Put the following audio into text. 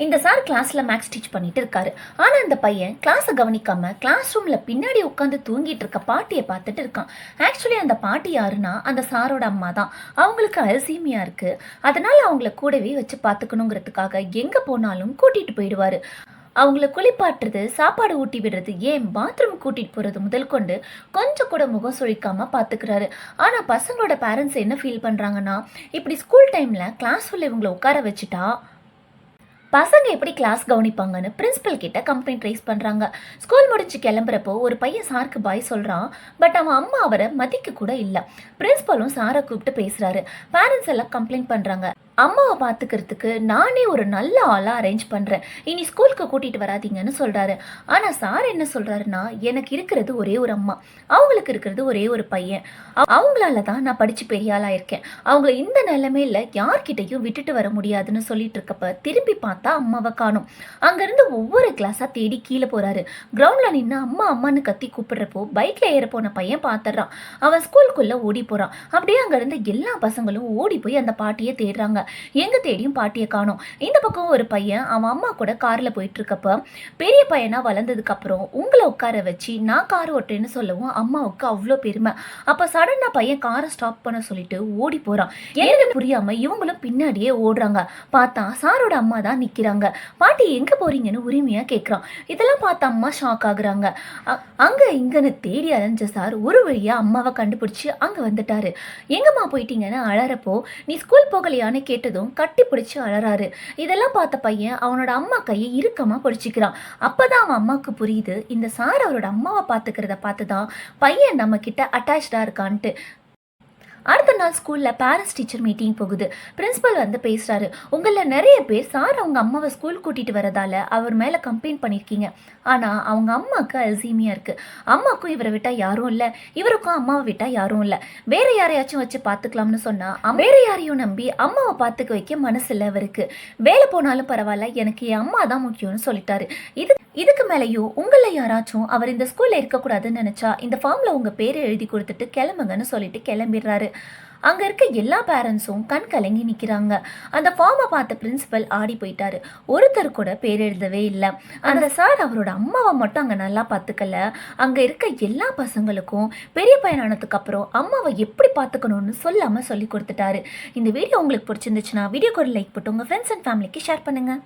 இந்த சார் கிளாஸ்ல maths teach பண்ணிட்டு இருக்காரு. ஆனா அந்த பையன் கிளாஸை கவனிக்காம கிளாஸ் ரூம்ல பின்னாடி உட்காந்து தூங்கிட்டு இருக்க பாட்டியை பார்த்துட்டு இருக்கான். ஆக்சுவலி அந்த பாட்டி யாருன்னா அந்த சாரோட அம்மா தான். அவங்களுக்கு அல்சீமியா இருக்கு. அதனால அவங்கள கூடவே வச்சு பார்த்துக்கணுங்கிறதுக்காக எங்க போனாலும் கூட்டிட்டு போயிடுவாரு. அவங்கள குளிப்பாட்டுறது, சாப்பாடு ஊட்டி விடுறது, ஏன் பாத்ரூம் கூட்டிட்டு போறது முதல் கொண்டு கொஞ்சம் கூட முகம் சுழிக்காம பாத்துக்கிறாரு. ஆனா பசங்களோட பேரண்ட்ஸ் என்ன ஃபீல் பண்றாங்கன்னா, இப்படி ஸ்கூல் டைம்ல கிளாஸ் உள்ள இவங்களை உட்கார வச்சுட்டா பசங்க எப்படி கிளாஸ் கவனிப்பாங்கன்னு பிரின்சிபல் கிட்ட கம்ப்ளைண்ட் ரைஸ் பண்ணுறாங்க. ஸ்கூல் முடிச்சு கிளம்புறப்போ ஒரு பையன் சாருக்கு பாய் சொல்கிறான். பட் அவன் அம்மா அவரை மதிக்க கூட இல்லை. பிரின்சிபலும் சாரை கூப்பிட்டு பேசுகிறாரு. பேரண்ட்ஸ் எல்லாம் கம்ப்ளைண்ட் பண்ணுறாங்க. அம்மாவை பார்த்துக்கிறதுக்கு நானே ஒரு நல்ல ஆளாக அரேஞ்ச் பண்ணுறேன், இனி ஸ்கூலுக்கு கூட்டிகிட்டு வராதிங்கன்னு சொல்கிறாரு. ஆனால் சார் என்ன சொல்கிறாருன்னா, எனக்கு இருக்கிறது ஒரே ஒரு அம்மா, அவங்களுக்கு இருக்கிறது ஒரே ஒரு பையன். அவங்களால தான் நான் படித்து பெரிய ஆளாக இருக்கேன். அவங்கள இந்த நிலைமையில் யார்கிட்டையும் விட்டுட்டு வர முடியாதுன்னு சொல்லிட்டு இருக்கப்ப திரும்பி பார்த்தா அம்மாவை காணும். அங்கேருந்து ஒவ்வொரு கிளாஸாக தேடி கீழே போகிறாரு. கிரவுண்டில் நின்று அம்மா அம்மான்னு கத்தி கூப்பிடுறப்போ பைக்கில் ஏற போன பையன் பார்த்துடுறான். அவன் ஸ்கூலுக்குள்ளே ஓடி போகிறான். அப்படியே அங்கேருந்து எல்லா பசங்களும் ஓடி போய் அந்த பாட்டியை தேடுறாங்க. எங்க தேடியும் பாட்டியை காணோம். இந்த பக்கம் ஒரு பையன் அவன் அம்மா கூட கார்ல போயிட்டு இருக்கப்ப பெரிய பையனா வளர்ந்ததுக்கு அப்புறம் உங்களை உட்கார வச்சு நான் கார் ஓட்டுறேன்னு சொல்லவும் அம்மாவுக்கு அவ்வளோ பெருமை. அப்ப சடனா பையன் காரை ஸ்டாப் பண்ண சொல்லிட்டு ஓடி போறான். எனக்கு புரியாம இவங்களும் பின்னாடியே ஓடுறாங்க. பார்த்தா சாரோட அம்மா தான் நிக்கிறாங்க. பாட்டி எங்க போறீங்கன்னு உரிமையா கேட்கறான். இதெல்லாம் பார்த்த அம்மா ஷாக் ஆகுறாங்க. அங்க இங்கன்னு தேடி அலைஞ்ச சார் ஒரு வழியா அம்மாவை கண்டுபிடிச்சு அங்க வந்துட்டாரு. எங்கம்மா போயிட்டீங்கன்னு அழறப்போ நீ ஸ்கூல் போகலையான்னு கேட்டதும் கட்டி பிடிச்சு அழறாரு. இதெல்லாம் பார்த்த பையன் அவனோட அம்மா கையை இறுக்கமா பிடிச்சிக்கிறான். அப்பதான் அவன் அம்மாவுக்கு புரியுது, இந்த சார் அவரோட அம்மாவை பார்த்துக்கிறத பார்த்துதான் பையன் நம்ம கிட்ட அட்டாச்சா இருக்கான்ட்டு. அடுத்த நாள் ஸ்கூலில் பேரண்ட்ஸ் டீச்சர் மீட்டிங் போகுது. பிரின்ஸிபல் வந்து பேசுகிறாரு. உங்களில் நிறைய பேர் சார் அவங்க அம்மாவை ஸ்கூல் கூட்டிகிட்டு வரதால அவர் மேலே கம்ப்ளைண்ட் பண்ணியிருக்கீங்க. ஆனால் அவங்க அம்மாவுக்கு அல்சீமியா இருக்குது. அம்மாவுக்கும் இவரை விட்டால் யாரும் இல்லை, இவருக்கும் அம்மாவை விட்டால் யாரும் இல்லை. வேற யாரையாச்சும் வச்சு பார்த்துக்கலாம்னு சொன்னால் வேற யாரையும் நம்பி அம்மாவை பார்த்துக்க வைக்க மனசு இல்லை அவருக்கு. வேலை போனாலும் பரவாயில்ல, எனக்கு என் அம்மா தான் முக்கியம்னு சொல்லிட்டாரு. இதுக்கு மேலேயும் உங்களை யாராச்சும் அவர் இந்த ஸ்கூலில் இருக்கக்கூடாதுன்னு நினச்சா இந்த ஃபார்மில் உங்கள் பேரை எழுதி கொடுத்துட்டு கிளம்புங்கன்னு சொல்லிட்டு கிளம்பிடுறாரு. அங்கே இருக்க எல்லா பேரண்ட்ஸும் கண் கலங்கி நிற்கிறாங்க. அந்த ஃபார்மை பார்த்த பிரின்சிபல் ஆடி போயிட்டாரு. ஒருத்தர் கூட பேர் எழுதவே இல்லை. அந்த சார் அவரோட அம்மாவை மட்டும் அங்கே நல்லா பார்த்துக்கல, அங்கே இருக்க எல்லா பசங்களுக்கும் பெரிய பையனானதுக்கு அப்புறம் அம்மாவை எப்படி பார்த்துக்கணும்னு சொல்லாமல் சொல்லி கொடுத்துட்டாரு. இந்த வீடியோ உங்களுக்கு பிடிச்சிருந்துச்சுன்னா வீடியோக்கு ஒரு லைக் போட்டு உங்கள் ஃப்ரெண்ட்ஸ் அண்ட் ஃபேமிலிக்கு ஷேர் பண்ணுங்கள்.